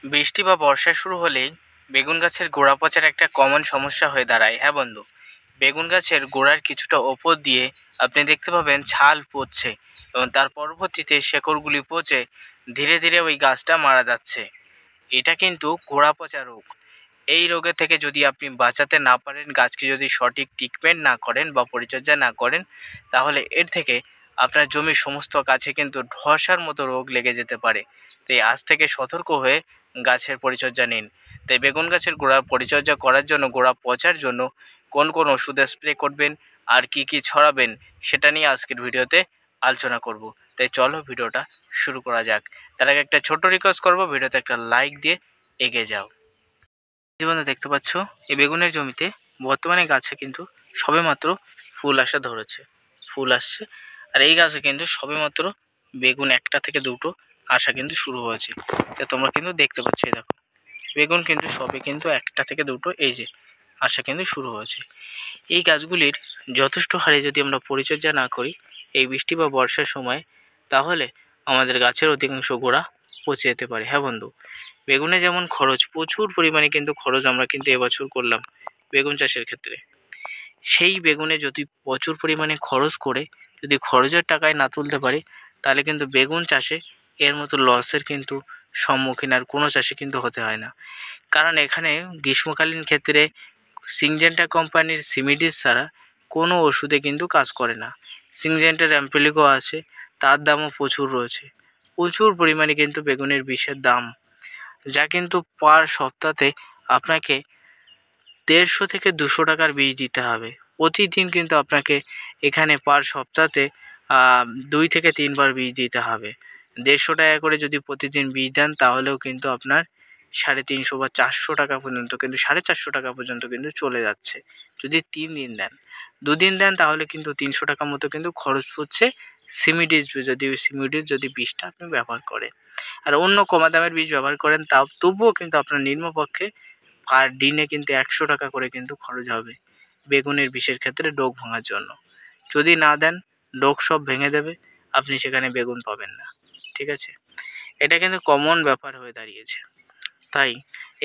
বৃষ্টি বা বর্ষা শুরু হলেই বেগুন গাছের গোড়া পচার একটা কমন সমস্যা হয়ে দাঁড়ায়। হ্যাঁ বন্ধু, বেগুন গাছের গোড়ার কিছুটা ওপর দিয়ে আপনি দেখতে পাবেন ছাল পচছে এবং তার পরবর্তীতে শেকড়গুলি পচে ধীরে ধীরে ওই গাছটা মারা যাচ্ছে। এটা কিন্তু গোড়া পচা রোগ। এই রোগের থেকে যদি আপনি বাঁচাতে না পারেন, গাছকে যদি সঠিক ট্রিটমেন্ট না করেন বা পরিচর্যা না করেন, তাহলে এর থেকে আপনার জমির সমস্ত গাছে কিন্তু ধসার মতো রোগ লেগে যেতে পারে। তাই আজ থেকে সতর্ক হয়ে গাছের পরিচর্যা নিন। তাই বেগুন গাছের গোড়া পরিচর্যা করার জন্য, গোড়া পচার জন্য কোন কোন ওষুধ স্প্রে করবেন আর কি কি ছড়াবেন সেটা নিয়ে আজকের ভিডিওতে আলোচনা করব। তাই চলো ভিডিওটা শুরু করা যাক। তার আগে একটা ছোট্ট রিকোয়েস্ট করবো, ভিডিওতে একটা লাইক দিয়ে এগিয়ে যাও। বন্ধু দেখতে পাচ্ছ এই বেগুনের জমিতে বর্তমানে গাছে কিন্তু সবেমাত্র ফুল আসা ধরেছে, ফুল আসছে। আর এই গাছে কিন্তু সবেমাত্র বেগুন একটা থেকে দুটো আসা কিন্তু শুরু হয়েছে। তো তোমরা কিন্তু দেখতে পাচ্ছ, এই দেখো বেগুন কিন্তু সবে কিন্তু একটা থেকে দুটো এই যে আসা কিন্তু শুরু হয়েছে। এই গাছগুলির যথেষ্ট হারে যদি আমরা পরিচর্যা না করি এই বৃষ্টি বা বর্ষার সময়, তাহলে আমাদের গাছের অধিকাংশ গোড়া পচে যেতে পারে। হ্যাঁ বন্ধু, বেগুনে যেমন খরচ, প্রচুর পরিমাণে কিন্তু খরচ আমরা কিন্তু এবছর করলাম বেগুন চাষের ক্ষেত্রে। সেই বেগুনে যদি প্রচুর পরিমাণে খরচ করে যদি খরচের টাকায় না তুলতে পারি, তাহলে কিন্তু বেগুন চাষে এর মতো লসের কিন্তু সম্মুখীন আর কোনো চাষে কিন্তু হতে হয় না। কারণ এখানে গ্রীষ্মকালীন ক্ষেত্রে সিনজেন্টা কোম্পানির সিমিডিস ছাড়া কোনো ওষুধে কিন্তু কাজ করে না। সিনজেন্টার অ্যাম্পেলিকো আছে, তার দামও প্রচুর রয়েছে। প্রচুর পরিমাণে কিন্তু বেগুনের বিষের দাম, যা কিন্তু পার সপ্তাহে আপনাকে 150 থেকে 200 টাকার বীজ দিতে হবে। প্রতিদিন কিন্তু আপনাকে এখানে পার সপ্তাহে 2 থেকে 3 বার বীজ দিতে হবে। 150 টাকা করে যদি প্রতিদিন বীজ দেন, তাহলেও কিন্তু আপনার 350 বা 400 টাকা পর্যন্ত, কিন্তু 450 টাকা পর্যন্ত কিন্তু চলে যাচ্ছে যদি 3 দিন দেন। 2 দিন দেন তাহলে কিন্তু 300 টাকা মতো কিন্তু খরচ পড়ছে সিমিডিস যদি বীজটা আপনি ব্যবহার করেন। আর অন্য কমা দামের বীজ ব্যবহার করেন তাও তবুও কিন্তু আপনার নিম্নপক্ষে পার দিনে কিন্তু 100 টাকা করে কিন্তু খরচ হবে বেগুনের বিষের ক্ষেত্রে ডোক ভাঙার জন্য। যদি না দেন ডোক সব ভেঙে দেবে, আপনি সেখানে বেগুন পাবেন না। ঠিক আছে, এটা কিন্তু কমন ব্যাপার হয়ে দাঁড়িয়েছে। তাই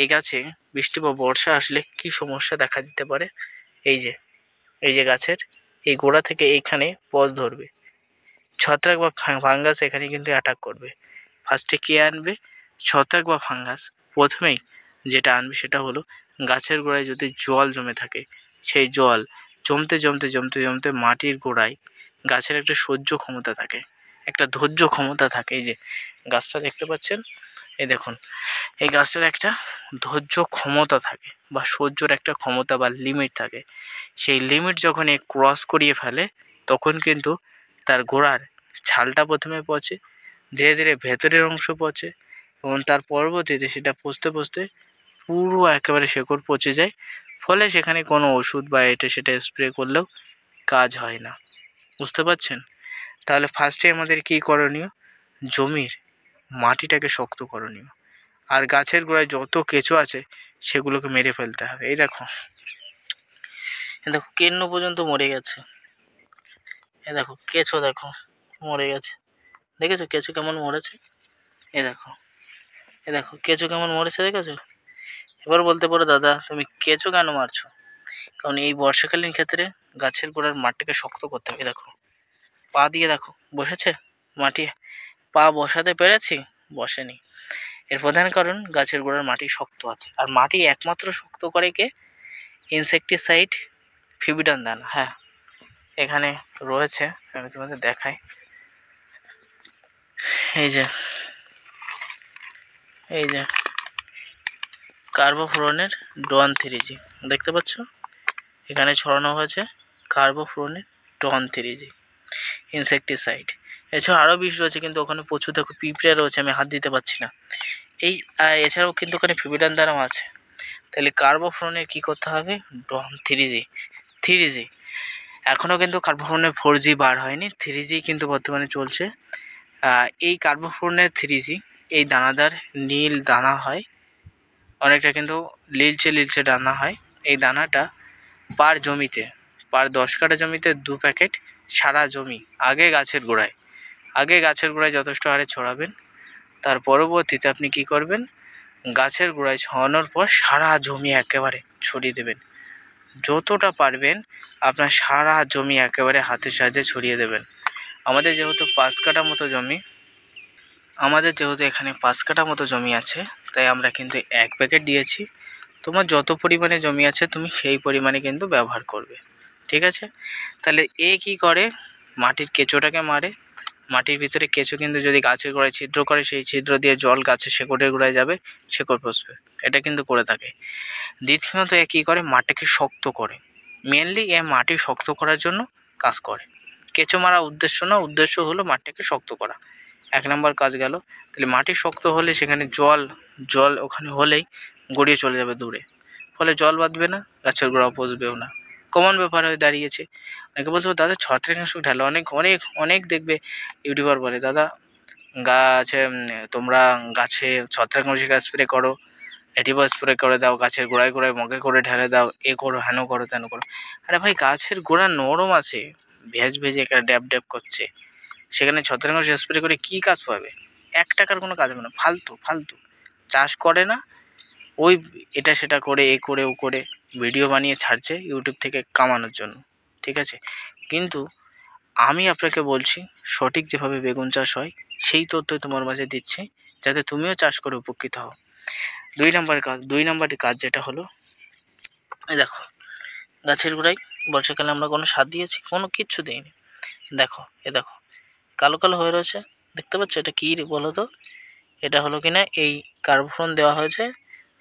এই গাছে বৃষ্টি বা বর্ষা আসলে কি সমস্যা দেখা দিতে পারে, এই যে গাছের এই গোড়া থেকে এইখানে পচ ধরবে, ছত্রাক বা ফাঙ্গাস এখানে কিন্তু অ্যাটাক করবে। ফার্স্টে কে আনবে? ছত্রাক বা ফাঙ্গাস। প্রথমেই যেটা আনবে সেটা হলো গাছের গোড়ায় যদি জল জমে থাকে, সেই জল জমতে জমতে জমতে জমতে মাটির গোড়ায় গাছের একটা সহ্য ক্ষমতা থাকে, একটা ধৈর্য ক্ষমতা থাকে। এই যে গাছটা দেখতে পাচ্ছেন, এই দেখুন এই গাছটার একটা ধৈর্য ক্ষমতা থাকে বা সহ্যর একটা ক্ষমতা বা লিমিট থাকে। সেই লিমিট যখন ক্রস করিয়ে ফেলে, তখন কিন্তু তার গোড়ার ছালটা প্রথমে পচে, ধীরে ধীরে ভেতরের অংশ পচে এবং তার পরবর্তীতে সেটা পচতে পচতে পুরো একেবারে শেকড় পচে যায়। ফলে সেখানে কোনো ওষুধ বা এটা সেটা স্প্রে করলেও কাজ হয় না। বুঝতে পারছেন? তাহলে ফার্স্টে আমাদের কী করণীয়? জমির মাটিটাকে শক্ত করণীয়, আর গাছের গোড়ায় যত কেঁচো আছে সেগুলোকে মেরে ফেলতে হবে। এই দেখো কেন্ন পর্যন্ত মরে গেছে। এই দেখো কেঁচো, দেখো মরে গেছে। দেখেছো কেঁচো কেমন মরেছে? এই দেখো কেঁচো কেমন মরেছে, দেখেছো? এবার বলতে পারো দাদা তুমি কেঁচো কেন মারছো? কারণ এই বর্ষাকালীন ক্ষেত্রে গাছের গোড়ার মাটিটাকে শক্ত করতে হবে। দেখো পা দিয়ে দেখো বসেছে মাটি, পা বসাতে পেরেছি? বসেনি। এর প্রধান কারণ গাছের গোড়ার মাটি শক্ত আছে। আর মাটি একমাত্র শক্ত করে কে? ইনসেকটিসাইড, ফিবিডন দানা। হ্যাঁ, এখানে রয়েছে, আমি তোমাদের দেখাই। এই যে কার্বোফ্লোরেনের ডন 3G দেখতে পাচ্ছ, এখানে ছড়ানো হয়েছে কার্বোফ্লোরেনের ডন 3G ইনসেকটিসাইড। এছাড়াও আরও বিষ রয়েছে, কিন্তু ওখানে প্রচুর দেখো পিঁপড়ে রয়েছে, আমি হাত দিতে পারছি না। এছাড়াও কিন্তু ওখানে ফিবিডন দানাও আছে। তাহলে কার্বোফ্লোরেনের কী করতে হবে? ডন 3G। এখনও কিন্তু কার্বোফ্লোরেনের 4G বার হয়নি, 3G কিন্তু বর্তমানে চলছে। এই কার্বোফ্লোরেনের 3G এই দানাদার নীল দানা হয়, অনেকটা কিন্তু লিলচে দানা হয়। এই দানাটা পার 10 কাঠা জমিতে 2 প্যাকেট সারা জমি আগে গাছের গোড়ায় যথেষ্ট হারে ছড়াবেন। তার পরবর্তীতে আপনি কি করবেন? গাছের গোড়ায় ছড়ানোর পর সারা জমি একেবারে ছড়িয়ে দেবেন। যতটা পারবেন আপনার সারা জমি একেবারে হাতের সাহায্যে ছড়িয়ে দেবেন। আমাদের যেহেতু 5 কাঠা মতো জমি, এখানে 5 কাঠা মতো জমি আছে, তাই আমরা কিন্তু 1 প্যাকেট দিয়েছি। তোমার যত পরিমাণে জমি আছে তুমি সেই পরিমাণে কিন্তু ব্যবহার করবে, ঠিক আছে? তাহলে এ কি করে, মাটির কেঁচোটাকে মারে। মাটির ভিতরে কেঁচো কিন্তু যদি গাছের গোড়ায় ছিদ্র করে, সেই ছিদ্র দিয়ে জল গাছের শেকড়ের গোড়ায় যাবে, শেকড় পচবে, এটা কিন্তু করে থাকে। দ্বিতীয়ত এ কী করে, মাটিকে শক্ত করে। মেনলি এ মাটি শক্ত করার জন্য কাজ করে। কেঁচো মারা উদ্দেশ্য না, উদ্দেশ্য হলো মাটিকে শক্ত করা। 1 নম্বর কাজ গেল। তাহলে মাটি শক্ত হলে সেখানে জল ওখানে হলেই গড়িয়ে চলে যাবে দূরে, ফলে জল বাঁধবে না, গাছের গোড়া পচবেও না। কমন ব্যাপার হয়ে দাঁড়িয়েছে। অনেকে বলছো দাদা ছত্রাকনাশক ঢালো, অনেক দেখবে ইউটিউবার বলে দাদা গাছে তোমরা গাছে ছত্রাকনাশক স্প্রে করো, এটিভ স্প্রে করে দাও, গাছের গোড়ায় গোড়ায় মগে করে ঢেলে দাও, এ করো হেন করো তেন করো। আরে ভাই গাছের গোড়া নরম আছে, ভেজে একটা ড্যাব ড্যাব করছে, সেখানে ছত্রাকনাশক স্প্রে করে কী কাজ পাবে? 1 টাকার কোনো কাজ হবে না, ফালতু। চাষ করে না, ওই এটা সেটা করে এ করে ও করে ভিডিও বানিয়ে ছাড়ছে ইউটিউব থেকে কামানোর জন্য, ঠিক আছে? কিন্তু আমি আপনাকে বলছি সঠিক যেভাবে বেগুন চাষ হয় সেই তথ্যই তোমার মাঝে দিচ্ছি, যাতে তুমিও চাষ করে উপকৃত হও। 2 নম্বর কাজ যেটা হলো, এই দেখো গাছের গোড়ায় বর্ষাকালে আমরা কোনো সার দিয়েছি? কোনো কিচ্ছু দিইনি। দেখো কালো হয়ে রয়েছে, দেখতে পাচ্ছ? এটা কী বলো তো? এটা হলো কিনা এই কার্বোফোন দেওয়া হয়েছে,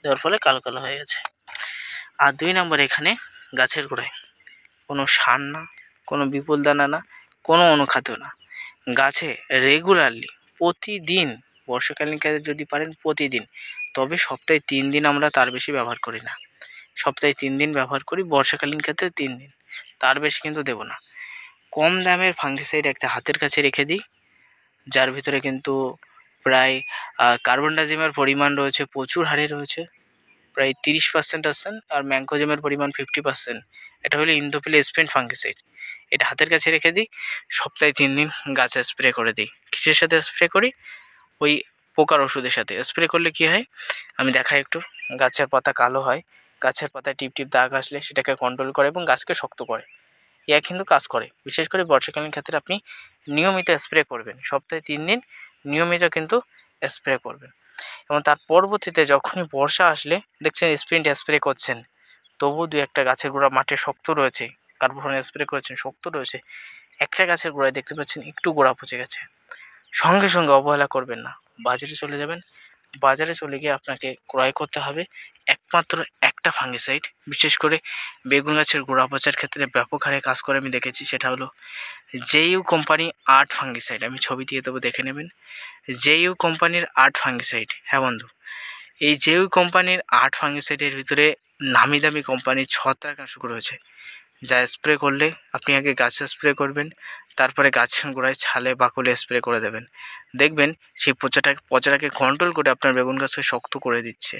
দেওয়ার ফলে কালো হয়ে গেছে। আর 2 নম্বর, এখানে গাছের গোড়ায় কোনো সার না, কোনো বিপুল দানা না, কোনো অনুখাদ্য না। গাছে রেগুলারলি প্রতিদিন, বর্ষাকালীন কাজে যদি পারেন প্রতিদিন, তবে সপ্তাহে 3 দিন, আমরা তার বেশি ব্যবহার করি না। সপ্তাহে 3 দিন ব্যবহার করি, বর্ষাকালীন ক্ষেত্রে 3 দিন, তার বেশি কিন্তু দেবো না। কম দামের ফাঙ্গিসাইড একটা হাতের কাছে রেখে দিই, যার ভিতরে কিন্তু প্রায় কার্বন ডাইঅক্সাইডের পরিমাণ রয়েছে, প্রচুর হারে রয়েছে, প্রায় 30% আছে, আর ম্যাঙ্কোজেমের পরিমাণ 50%। এটা হলো ইন্দোফিল স্পেন্ট ফাঙ্গিসাইড। এটা হাতের কাছে রেখে দিই, সপ্তাহে 3 দিন গাছে স্প্রে করে দিই। কিসের সাথে স্প্রে করি? ওই পোকার ওষুধের সাথে স্প্রে করলে কি হয় আমি দেখাই একটু। গাছের পাতা কালো হয়, গাছের পাতায় টিপ দাগ আসলে সেটাকে কন্ট্রোল করে এবং গাছকে শক্ত করে। ইয়া কিন্তু কাজ করে। বিশেষ করে বর্ষাকালীন ক্ষেত্রে আপনি নিয়মিত স্প্রে করবেন, সপ্তাহে 3 দিন নিয়মিত কিন্তু স্প্রে করবেন। এবং তার পরবর্তীতে যখনই বর্ষা আসলে দেখছেন স্প্রিন্ট স্প্রে করছেন, তবু 2-1টা গাছের গোড়া মাঠে শক্ত রয়েছে, কার্বোফোন স্প্রে করেছেন শক্ত রয়েছে, একটা গাছের গোড়ায় দেখতে পাচ্ছেন একটু গোড়া পচে গেছে, সঙ্গে অবহেলা করবেন না, বাজারে চলে যাবেন। বাজারে চলে গিয়ে আপনাকে ক্রয় করতে হবে একমাত্র একটা ফাঙ্গিসাইড। বিশেষ করে বেগুন গাছের গোড়া পচার ক্ষেত্রে ব্যাপক হারে কাজ করে আমি দেখেছি, সেটা হলো জেইউ কোম্পানি আর্ট ফাঙ্গিসাইড। আমি ছবি দিয়ে দেবো, দেখে নেবেন। জেইউ কোম্পানির আর্ট ফাঙ্গিসাইড, হ্যাঁ বন্ধু, এই জেইউ কোম্পানির আর্ট ফাঙ্গিসাইডের ভিতরে নামি দামি কোম্পানির ছত্রাকনাশক রয়েছে, যা স্প্রে করলে আপনি আগে গাছে স্প্রে করবেন, তারপরে গাছের গোড়ায় ছালে বাকলে স্প্রে করে দেবেন। দেখবেন সেই পচাটাকে কন্ট্রোল করে আপনার বেগুন গাছকে শক্ত করে দিচ্ছে,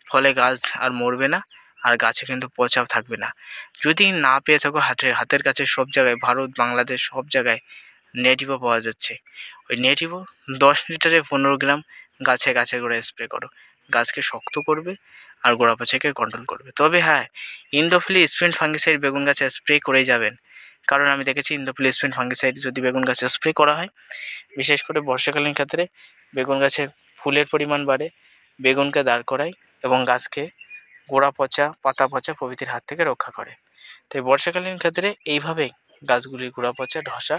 ফলে গাছ আর মরবে না, আর গাছে কিন্তু পচাও থাকবে না। যদি না পেয়ে থাকো হাতের কাছে সব জায়গায়, ভারত বাংলাদেশ সব জায়গায় নেটিভও পাওয়া যাচ্ছে। ওই নেটিভও 10 লিটারে 15 গ্রাম গাছের গোড়ায় স্প্রে করো, গাছকে শক্ত করবে আর গোড়া পচাকে কন্ট্রোল করবে। তবে হ্যাঁ, ইন্দোফিল স্প্রিন্ট ফাঙ্গিসাইড বেগুন গাছে স্প্রে করেই যাবেন, কারণ আমি দেখেছি ইন্দোফিল স্প্রিন্ট ফাঙ্গিসাইড যদি বেগুন গাছে স্প্রে করা হয়, বিশেষ করে বর্ষাকালীন ক্ষেত্রে বেগুন গাছে ফুলের পরিমাণ বাড়ে, বেগুনকে দাঁড় করায় এবং গাছকে গোড়া পচা, পাতা পচা প্রভৃতির হাত থেকে রক্ষা করে। তাই বর্ষাকালীন ক্ষেত্রে এইভাবেই গাছগুলির গোড়া পচা, ধসা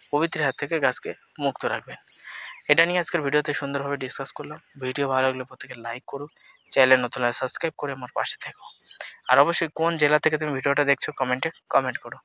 প্রভৃতির হাত থেকে গাছকে মুক্ত রাখবেন। এটা নিয়ে আজকের ভিডিওতে সুন্দরভাবে ডিসকাস করলাম। ভিডিও ভালো লাগলে প্রত্যেকে লাইক করো, চ্যানেল নতুন হলে সাবস্ক্রাইব করে আমার পাশে থেকো। আর অবশ্যই কোন জেলা থেকে তুমি ভিডিওটা দেখছো কমেন্টে কমেন্ট করো।